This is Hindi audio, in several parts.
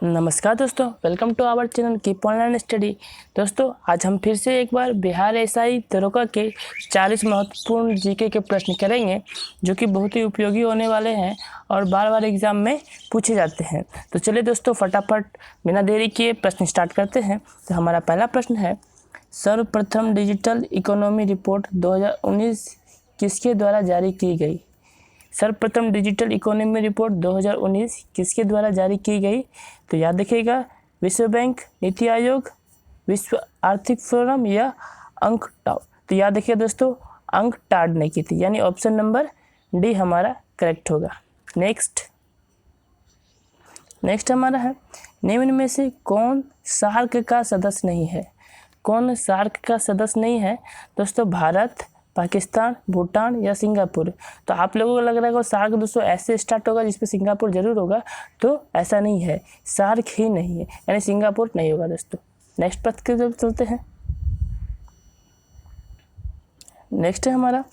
नमस्कार दोस्तों, welcome to our channel keep online study. दोस्तों, आज हम फिर से एक बार बिहार एसआई दरोगा के 40 महत्वपूर्ण जीके के प्रश्न करेंगे जो कि बहुत ही उपयोगी होने वाले हैं और बार बार एग्जाम में पूछे जाते हैं। तो चलिए दोस्तों, फटाफट बिना देरी किए प्रश्न स्टार्ट करते हैं। तो हमारा पहला प्रश्न है, सर्वप्रथम डिजिटल इकोनॉमी रिपोर्ट 2019 किसके द्वारा जारी की गई? सर्वप्रथम डिजिटल इकोनॉमी रिपोर्ट 2019 किसके द्वारा जारी की गई? तो याद रखिएगा, विश्व बैंक, नीति आयोग, विश्व आर्थिक फोरम या अंकटाड। तो याद रखिए दोस्तों, अंकटाड ने की थी, यानी ऑप्शन नंबर डी हमारा करेक्ट होगा। नेक्स्ट हमारा है, निम्न में से कौन सार्क का सदस्य नहीं है? कौन सार्क का सदस्य नहीं है? दोस्तों, भारत, पाकिस्तान, भूटान या सिंगापुर। तो आप लोगों को लग रहा है सार्क दोस्तों ऐसे स्टार्ट होगा जिसपे सिंगापुर जरूर होगा, तो ऐसा नहीं है, सार्क ही नहीं है, यानी सिंगापुर नहीं होगा दोस्तों। नेक्स्ट प्रश्न की तरफ चलते हैं। नेक्स्ट है हमारा,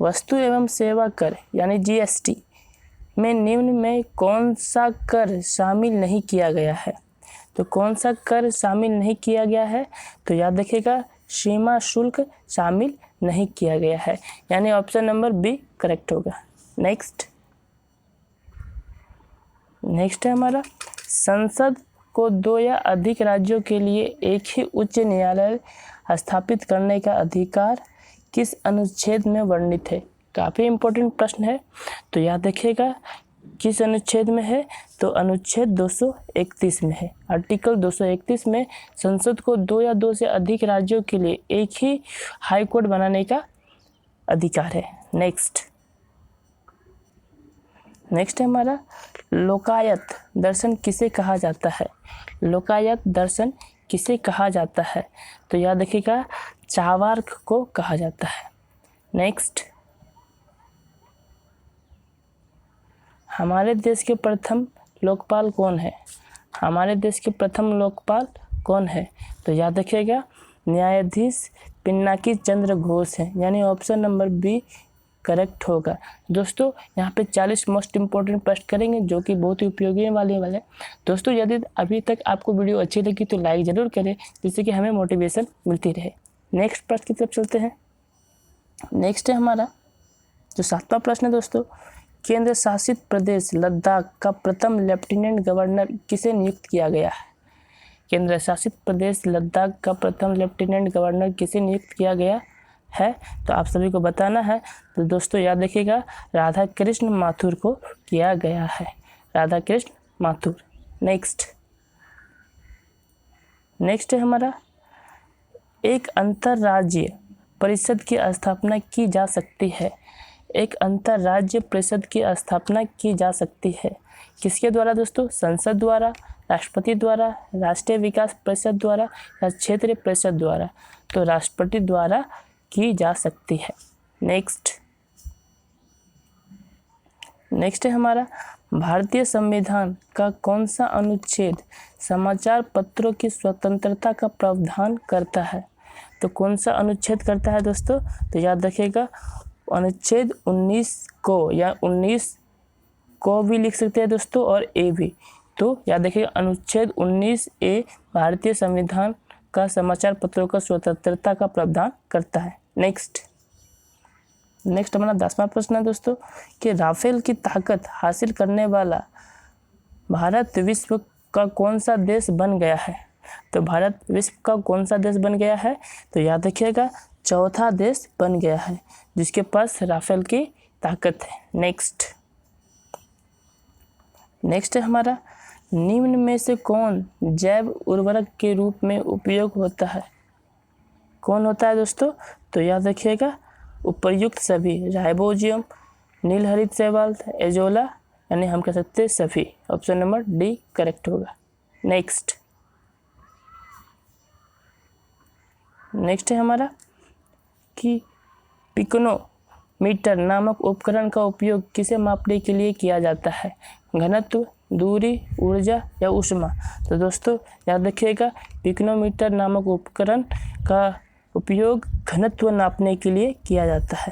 वस्तु एवं सेवा कर यानी जीएसटी में निम्न में कौन सा कर शामिल नहीं किया गया है? तो कौन सा कर शामिल नहीं किया गया है? तो याद रखिएगा, सीमा शुल्क शामिल नहीं किया गया है, यानी ऑप्शन नंबर बी करेक्ट होगा। नेक्स्ट है हमारा, संसद को 2 या अधिक राज्यों के लिए एक ही उच्च न्यायालय स्थापित करने का अधिकार किस अनुच्छेद में वर्णित है? काफ़ी इम्पोर्टेंट प्रश्न है, तो याद रखिएगा किस अनुच्छेद में है? तो अनुच्छेद 231 में है। आर्टिकल 231 में संसद को 2 या 2 से अधिक राज्यों के लिए एक ही हाई कोर्ट बनाने का अधिकार है। नेक्स्ट है हमारा, लोकायत दर्शन किसे कहा जाता है? लोकायत दर्शन किसे कहा जाता है? तो याद रखिएगा, चार्वाक को कहा जाता है। नेक्स्ट, हमारे देश के प्रथम लोकपाल कौन है? हमारे देश के प्रथम लोकपाल कौन है? तो याद रखिएगा, न्यायाधीश पिनाकी चंद्र घोष है, यानी ऑप्शन नंबर बी करेक्ट होगा। दोस्तों, यहाँ पे 40 मोस्ट इंपॉर्टेंट प्रश्न करेंगे जो कि बहुत ही उपयोगी वाले। दोस्तों, यदि अभी तक आपको वीडियो अच्छी लगी तो लाइक ज़रूर करें, जिससे कि हमें मोटिवेशन मिलती रहे। नेक्स्ट प्रश्न की तरफ चलते हैं। नेक्स्ट है हमारा जो 7वां प्रश्न है दोस्तों, केंद्र शासित प्रदेश लद्दाख का प्रथम लेफ्टिनेंट गवर्नर किसे नियुक्त किया गया है? केंद्र शासित प्रदेश लद्दाख का प्रथम लेफ्टिनेंट गवर्नर किसे नियुक्त किया गया है? तो आप सभी को बताना है। तो दोस्तों याद रखिएगा, राधा कृष्ण माथुर को किया गया है, राधा कृष्ण माथुर। नेक्स्ट है हमारा, एक अंतर्राज्यीय परिषद की स्थापना की जा सकती है। एक अंतर्राज्य परिषद की स्थापना की जा सकती है किसके द्वारा दोस्तों? संसद द्वारा, राष्ट्रपति द्वारा, राष्ट्रीय विकास परिषद द्वारा या क्षेत्रीय परिषद द्वारा? तो राष्ट्रपति द्वारा की जा सकती है। नेक्स्ट है हमारा, भारतीय संविधान का कौन सा अनुच्छेद समाचार पत्रों की स्वतंत्रता का प्रावधान करता है? तो कौन सा अनुच्छेद करता है दोस्तों? तो याद रखिएगा, अनुच्छेद 19 को या 19 को भी लिख सकते हैं दोस्तों और ए भी। तो याद रखिएगा, अनुच्छेद 19A भारतीय संविधान का समाचार पत्रों का स्वतंत्रता का प्रावधान करता है। नेक्स्ट हमारा 10वां प्रश्न है दोस्तों कि राफेल की ताकत हासिल करने वाला भारत विश्व का कौन सा देश बन गया है? तो भारत विश्व का कौन सा देश बन गया है? तो याद रखिएगा, चौथा देश बन गया है जिसके पास राफेल की ताकत है। नेक्स्ट है हमारा, निम्न में से कौन जैव उर्वरक के रूप में उपयोग होता है? कौन होता है दोस्तों? तो याद रखिएगा, उपर्युक्त सभी, राइबोजियम, नीलहरित शैवाल, एजोला, यानी हम कह सकते हैं सभी। ऑप्शन नंबर डी करेक्ट होगा। नेक्स्ट है हमारा कि पिकोनोमीटर नामक उपकरण का उपयोग किसे मापने के लिए किया जाता है? घनत्व, दूरी, ऊर्जा या ऊष्मा? तो दोस्तों याद रखिएगा, पिकोनोमीटर नामक उपकरण का उपयोग घनत्व नापने के लिए किया जाता है।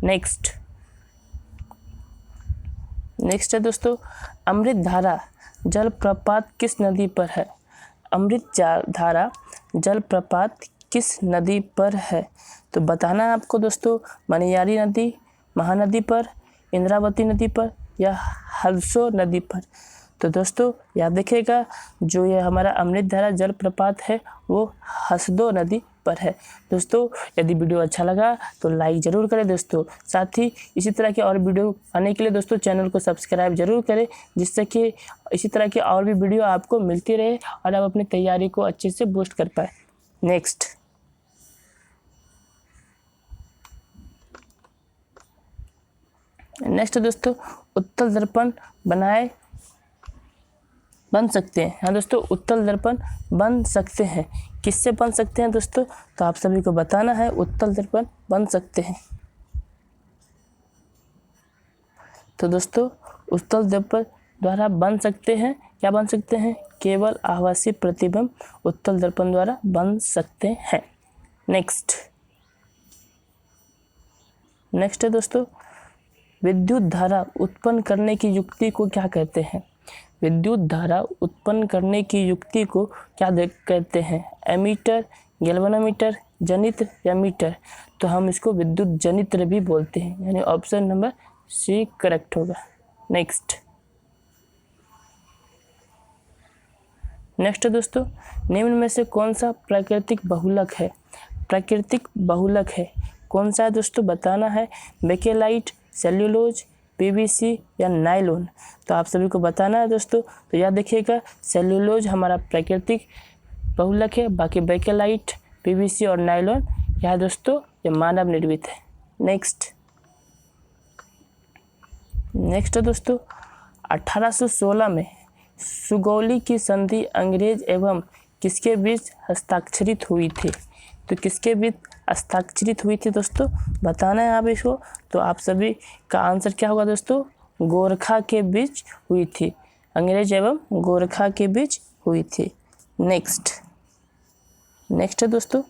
नेक्स्ट नेक्स्ट है दोस्तों, अमृत धारा जलप्रपात किस नदी पर है? अमृत धारा जलप्रपात किस नदी पर है? तो बताना है आपको दोस्तों, मनियारी नदी, महानदी पर, इंद्रावती नदी पर या हल्सो नदी पर। तो दोस्तों याद रखिएगा, जो ये हमारा अमृत धारा जलप्रपात है वो हसदो नदी पर है। दोस्तों यदि वीडियो अच्छा लगा तो लाइक ज़रूर करें दोस्तों, साथ ही इसी तरह के और वीडियो आने के लिए दोस्तों चैनल को सब्सक्राइब जरूर करें, जिससे कि इसी तरह की और भी वीडियो आपको मिलती रहे और आप अपनी तैयारी को अच्छे से बूस्ट कर पाए। नेक्स्ट दोस्तों, उत्तल दर्पण बन सकते हैं। हाँ दोस्तों, उत्तल दर्पण बन सकते हैं। किससे बन सकते हैं दोस्तों? तो आप सभी को बताना है, उत्तल दर्पण बन सकते हैं। तो दोस्तों उत्तल दर्पण द्वारा बन सकते हैं, क्या बन सकते हैं? केवल आभासी प्रतिबिंब उत्तल दर्पण द्वारा बन सकते हैं। नेक्स्ट है दोस्तों, विद्युत धारा उत्पन्न करने की युक्ति को क्या कहते हैं? विद्युत धारा उत्पन्न करने की युक्ति को क्या कहते हैं? एमीटर, गैल्वेनोमीटर, जनित्र या मीटर? तो हम इसको विद्युत जनित्र भी बोलते हैं, यानी ऑप्शन नंबर सी करेक्ट होगा। नेक्स्ट दोस्तों, निम्न में से कौन सा प्राकृतिक बहुलक है? प्राकृतिक बहुलक है कौन सा है दोस्तों? बताना है, बेकेलाइट, सेल्यूलोज, पीवीसी या नायलॉन? तो आप सभी को बताना है दोस्तों। तो याद रखिएगा, सेल्यूलोज हमारा प्राकृतिक बहुलक है, बाकी बेकेलाइट, पीवीसी और नायलॉन यह दोस्तों ये मानव निर्मित है। नेक्स्ट है दोस्तों, 1816 में सुगौली की संधि अंग्रेज एवं किसके बीच हस्ताक्षरित हुई थी? तो किसके बीच हस्ताक्षरित हुई थी दोस्तों? बताना है आप इसको। तो आप सभी का आंसर क्या होगा दोस्तों? गोरखा के बीच हुई थी, अंग्रेज एवं गोरखा के बीच हुई थी। नेक्स्ट है दोस्तों,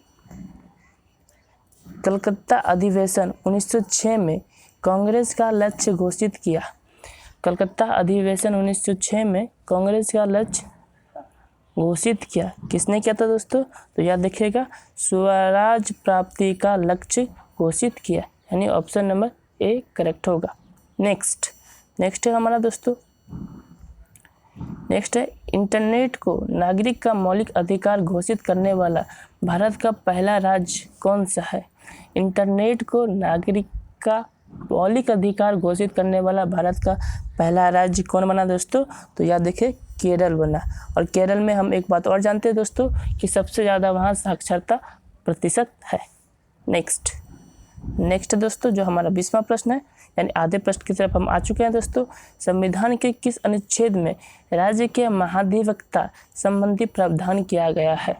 कलकत्ता अधिवेशन 1906 में कांग्रेस का लक्ष्य घोषित किया। कलकत्ता अधिवेशन 1906 में कांग्रेस का लक्ष्य घोषित किया, किसने किया था दोस्तों? तो याद रखिएगा, स्वराज प्राप्ति का लक्ष्य घोषित किया, यानी ऑप्शन नंबर ए करेक्ट होगा। नेक्स्ट है हमारा दोस्तों, नेक्स्ट है, इंटरनेट को नागरिक का मौलिक अधिकार घोषित करने वाला भारत का पहला राज्य कौन सा है? इंटरनेट को नागरिक का मौलिक अधिकार घोषित करने वाला भारत का पहला राज्य कौन बना दोस्तों? तो याद देखिए, केरल बना। और केरल में हम एक बात और जानते हैं दोस्तों कि सबसे ज़्यादा वहाँ साक्षरता प्रतिशत है। नेक्स्ट दोस्तों, जो हमारा 20वां प्रश्न है, यानी आधे प्रश्न की तरफ हम आ चुके हैं दोस्तों। संविधान के किस अनुच्छेद में राज्य के महाधिवक्ता संबंधी प्रावधान किया गया है?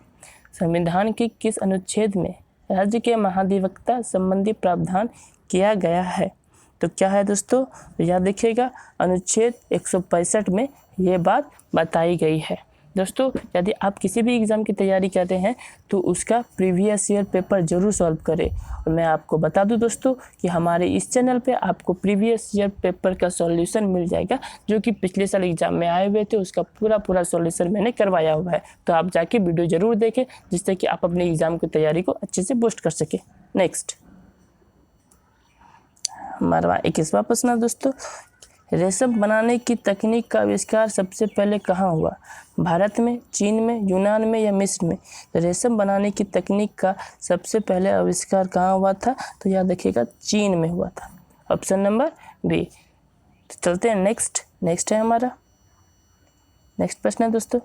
संविधान के किस अनुच्छेद में राज्य के महाधिवक्ता संबंधी प्रावधान किया गया है? तो क्या है दोस्तों? तो याद रखिएगा, अनुच्छेद 165 में ये बात बताई गई है। दोस्तों यदि आप किसी भी एग्ज़ाम की तैयारी कर रहे हैं तो उसका प्रीवियस ईयर पेपर ज़रूर सॉल्व करें। और मैं आपको बता दूं दोस्तों कि हमारे इस चैनल पे आपको प्रीवियस ईयर पेपर का सॉल्यूशन मिल जाएगा, जो कि पिछले साल एग्ज़ाम में आए हुए थे, उसका पूरा सॉल्यूशन मैंने करवाया हुआ है। तो आप जाके वीडियो ज़रूर देखें, जिससे कि आप अपने एग्ज़ाम की तैयारी को अच्छे से बूस्ट कर सकें। नेक्स्ट हमारा 21वां प्रश्न है दोस्तों, रेशम बनाने की तकनीक का आविष्कार सबसे पहले कहाँ हुआ? भारत में, चीन में, यूनान में या मिस्र में? तो रेशम बनाने की तकनीक का सबसे पहले आविष्कार कहाँ हुआ था? तो याद रखिएगा, चीन में हुआ था, ऑप्शन नंबर बी। तो चलते हैं नेक्स्ट है हमारा नेक्स्ट प्रश्न है दोस्तों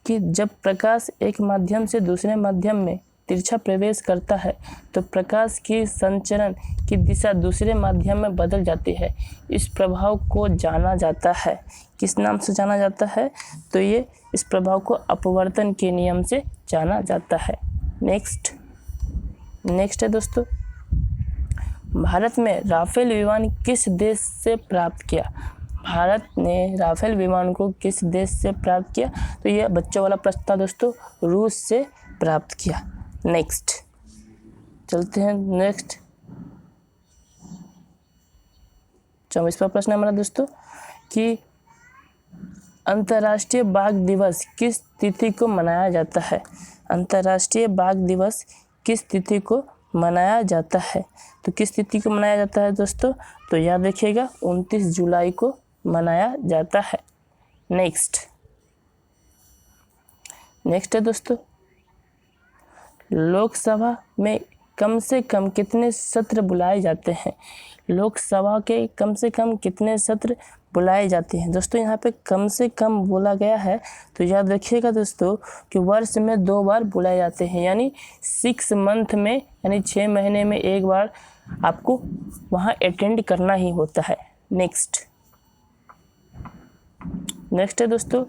कि जब प्रकाश एक माध्यम से दूसरे माध्यम में तिरछा प्रवेश करता है तो प्रकाश की संचरण की दिशा दूसरे माध्यम में बदल जाती है। इस प्रभाव को जाना जाता है, किस नाम से जाना जाता है? तो ये इस प्रभाव को अपवर्तन के नियम से जाना जाता है। नेक्स्ट है दोस्तों, भारत में राफेल विमान किस देश से प्राप्त किया? भारत ने राफेल विमान को किस देश से प्राप्त किया? तो ये बच्चों वाला प्रश्न था दोस्तों, रूस से प्राप्त किया। नेक्स्ट चलते हैं 24वां प्रश्न हमारा दोस्तों कि अंतर्राष्ट्रीय बाघ दिवस किस तिथि को मनाया जाता है? अंतर्राष्ट्रीय बाघ दिवस किस तिथि को मनाया जाता है? तो किस तिथि को मनाया जाता है दोस्तों? तो याद रखिएगा 29 जुलाई को मनाया जाता है। नेक्स्ट है दोस्तों, लोकसभा में कम से कम कितने सत्र बुलाए जाते हैं? लोकसभा के कम से कम कितने सत्र बुलाए जाते हैं? दोस्तों यहाँ पे कम से कम बोला गया है, तो याद रखिएगा दोस्तों कि वर्ष में 2 बार बुलाए जाते हैं, यानी 6 मंथ में, यानी 6 महीने में एक बार आपको वहाँ अटेंड करना ही होता है। नेक्स्ट है दोस्तों,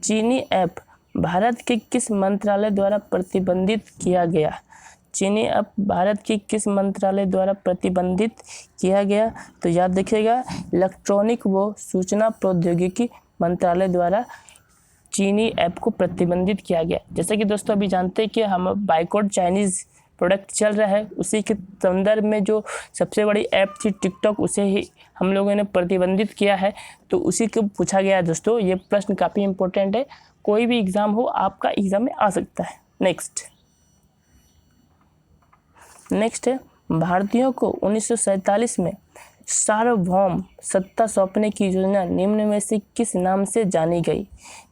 चीनी ऐप भारत के किस मंत्रालय द्वारा प्रतिबंधित किया गया? चीनी ऐप भारत के किस मंत्रालय द्वारा प्रतिबंधित किया गया? तो याद रखिएगा इलेक्ट्रॉनिक व सूचना प्रौद्योगिकी मंत्रालय द्वारा चीनी ऐप को प्रतिबंधित किया गया। जैसे कि दोस्तों अभी जानते हैं कि हम बाइकआउट चाइनीज़ प्रोडक्ट चल रहा है, उसी के संदर्भ में जो सबसे बड़ी ऐप थी टिकटॉक, उसे ही हम लोगों ने प्रतिबंधित किया है, तो उसी को पूछा गया है दोस्तों। ये प्रश्न काफ़ी इंपॉर्टेंट है, कोई भी एग्ज़ाम हो आपका एग्ज़ाम में आ सकता है। नेक्स्ट है, भारतीयों को 1947 में सार्वभौम सत्ता सौंपने की योजना निम्न में से किस नाम से जानी गई?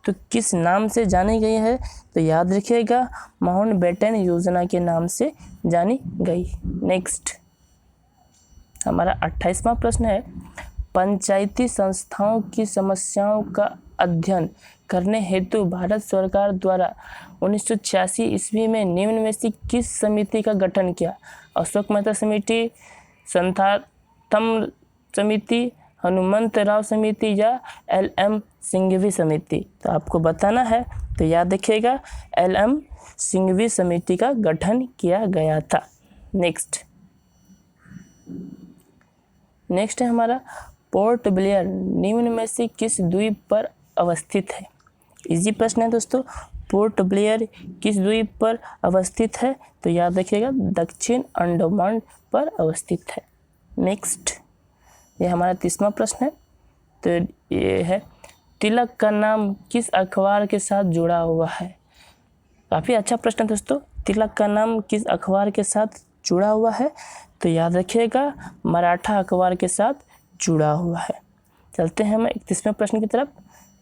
तो किस नाम से जानी गई है? तो याद रखिएगा माउंटबेटन योजना के नाम से जानी गई। नेक्स्ट हमारा 28वां प्रश्न है, पंचायती संस्थाओं की समस्याओं का अध्ययन करने हेतु भारत सरकार द्वारा 1986 ईस्वी में निम्न में से किस समिति का गठन किया? अशोक मेहता समिति, संथाथम समिति, हनुमंतराव समिति या LM सिंघवी समिति? तो आपको बताना है, तो याद रखिएगा LM सिंघवी समिति का गठन किया गया था। नेक्स्ट है हमारा, पोर्ट ब्लेयर निम्न में से किस द्वीप पर अवस्थित है? इजी प्रश्न है दोस्तों, पोर्ट ब्लेयर किस द्वीप पर अवस्थित है? तो याद रखिएगा दक्षिण अंडमान पर अवस्थित है। नेक्स्ट ये हमारा 30वां प्रश्न है, तो ये है, तिलक का नाम किस अखबार के साथ जुड़ा हुआ है? काफ़ी अच्छा प्रश्न है दोस्तों, तिलक का नाम किस अखबार के साथ जुड़ा हुआ है? तो याद रखिएगा मराठा अखबार के साथ जुड़ा हुआ है। चलते हैं हम 31वें प्रश्न की तरफ।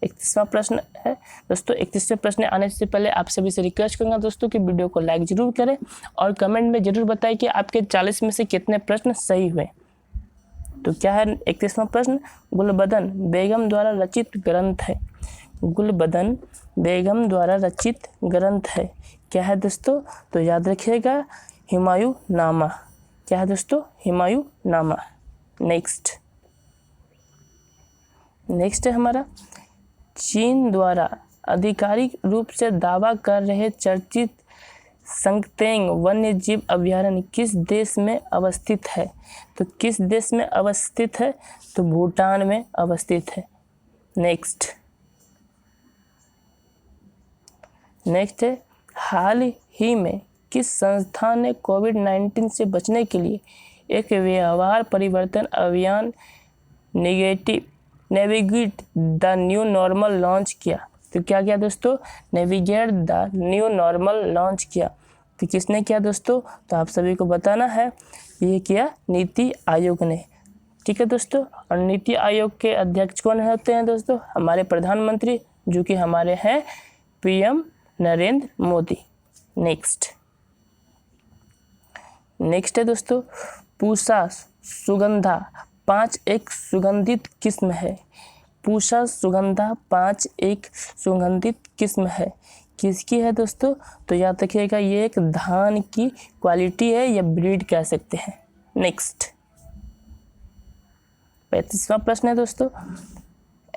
31वां प्रश्न है दोस्तों, 31वें प्रश्न आने से पहले आप सभी से रिक्वेस्ट करूंगा दोस्तों कि वीडियो को लाइक जरूर करें और कमेंट में जरूर बताएं कि आपके 40 में से कितने प्रश्न सही हुए। तो क्या है 31वां प्रश्न, गुलबदन बेगम द्वारा रचित ग्रंथ है। गुलबदन बेगम द्वारा रचित ग्रंथ है, क्या है दोस्तों? तो याद रखिएगा हुमायूं नामा। क्या है दोस्तों? हुमायूं नामा। नेक्स्ट है हमारा, चीन द्वारा आधिकारिक रूप से दावा कर रहे चर्चित संगतेंग वन्य जीव अभयारण्य किस देश में अवस्थित है? तो किस देश में अवस्थित है? तो भूटान में अवस्थित है। नेक्स्ट है, हाल ही में किस संस्था ने कोविड-19 से बचने के लिए एक व्यवहार परिवर्तन अभियान navigate the new normal launch किया? तो क्या किया दोस्तों? Navigate the new normal launch किया। तो किसने किया दोस्तों? तो आप सभी को बताना है, ये किया नीति आयोग ने। ठीक है दोस्तों, और नीति आयोग के अध्यक्ष कौन होते हैं दोस्तों? हमारे प्रधानमंत्री, जो कि हमारे हैं PM नरेंद्र मोदी। नेक्स्ट है दोस्तों, पूसा सुगंधा 5 एक सुगंधित किस्म है। पूसा सुगंधा 5 एक सुगंधित किस्म है, किसकी है दोस्तों? तो याद रखिएगा ये एक धान की क्वालिटी है या ब्रीड कह सकते हैं। नेक्स्ट 35वां प्रश्न है दोस्तों,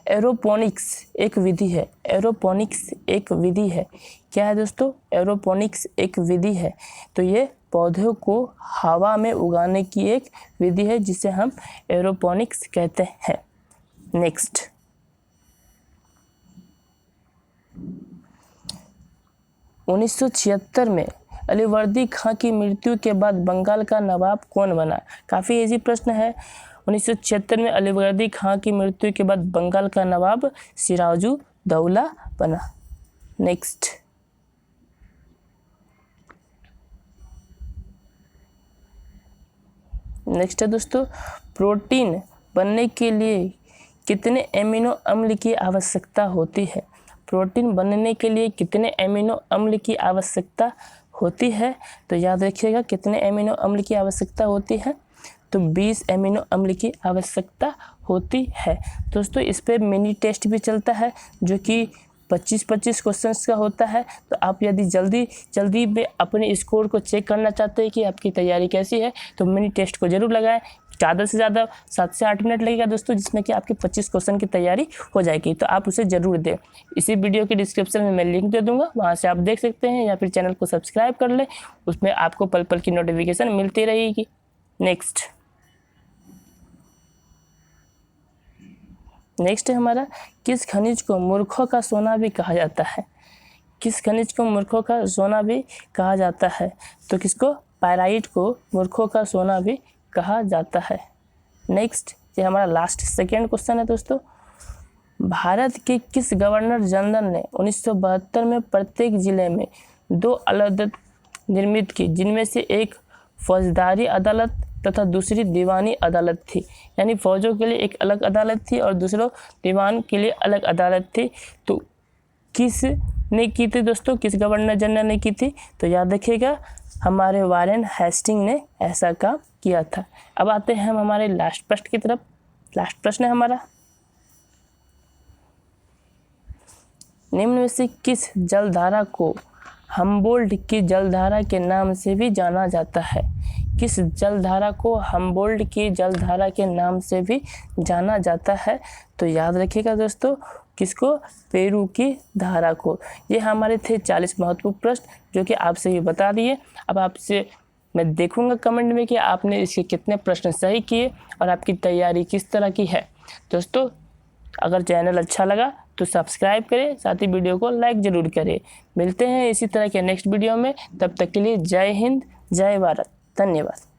एरोपोनिक्स एक विधि है। एरोपोनिक्स एक विधि है, क्या है दोस्तों? एरोपोनिक्स एक विधि है, तो ये पौधों को हवा में उगाने की एक विधि है जिसे हम एरोपोनिक्स कहते हैं। नेक्स्ट 1976 में अलीवर्दी खां की मृत्यु के बाद बंगाल का नवाब कौन बना? काफ़ी इजी प्रश्न है। 1976 में अलीवर्दी खां की मृत्यु के बाद बंगाल का नवाब सिराजुद्दौला बना। नेक्स्ट है दोस्तों, प्रोटीन बनने के लिए कितने एमिनो अम्ल की आवश्यकता होती है? प्रोटीन बनने के लिए कितने एमिनो अम्ल की आवश्यकता होती है? तो याद रखिएगा कितने एमिनो अम्ल की आवश्यकता होती है, तो 20 एमिनो अम्ल की आवश्यकता होती है। दोस्तों इस पर मिनी टेस्ट भी चलता है जो कि 25-25 क्वेश्चंस का होता है। तो आप यदि जल्दी में अपने स्कोर को चेक करना चाहते हैं कि आपकी तैयारी कैसी है तो मिनी टेस्ट को ज़रूर लगाएं। ज़्यादा से ज़्यादा 7 से 8 मिनट लगेगा दोस्तों, जिसमें कि आपके 25 क्वेश्चन की तैयारी हो जाएगी। तो आप उसे ज़रूर दें। इसी वीडियो के डिस्क्रिप्शन में मैं लिंक दे दूँगा, वहाँ से आप देख सकते हैं, या फिर चैनल को सब्सक्राइब कर लें, उसमें आपको पल पल की नोटिफिकेशन मिलती रहेगी। नेक्स्ट है हमारा, किस खनिज को मूर्खों का सोना भी कहा जाता है? किस खनिज को मूर्खों का सोना भी कहा जाता है? तो किसको? पायराइट को मूर्खों का सोना भी कहा जाता है। नेक्स्ट ये हमारा लास्ट सेकेंड क्वेश्चन है दोस्तों, भारत के किस गवर्नर जनरल ने 1972 में प्रत्येक जिले में 2 अदालत निर्मित की, जिनमें से एक फौजदारी अदालत तथा दूसरी दीवानी अदालत थी? यानी फौजों के लिए एक अलग अदालत थी और दूसरों दीवान के लिए अलग अदालत थी। तो किस ने की थी दोस्तों, किस गवर्नर जनरल ने की थी? तो याद रखिएगा हमारे वारेन हेस्टिंग ने ऐसा काम किया था। अब आते हैं हम हमारे लास्ट प्रश्न की तरफ। लास्ट प्रश्न है हमारा, निम्न में से किस जलधारा को हम्बोल्ट की जलधारा के नाम से भी जाना जाता है? किस जलधारा को हम्बोल्ट की जलधारा के नाम से भी जाना जाता है? तो याद रखिएगा दोस्तों, किसको? पेरू की धारा को। ये हमारे थे 40 महत्वपूर्ण प्रश्न जो कि आपसे भी बता दिए। अब आपसे मैं देखूंगा कमेंट में कि आपने इसके कितने प्रश्न सही किए और आपकी तैयारी किस तरह की है। दोस्तों अगर चैनल अच्छा लगा तो सब्सक्राइब करें, साथ ही वीडियो को लाइक ज़रूर करें। मिलते हैं इसी तरह के नेक्स्ट वीडियो में, तब तक के लिए जय हिंद, जय भारत, धन्यवाद।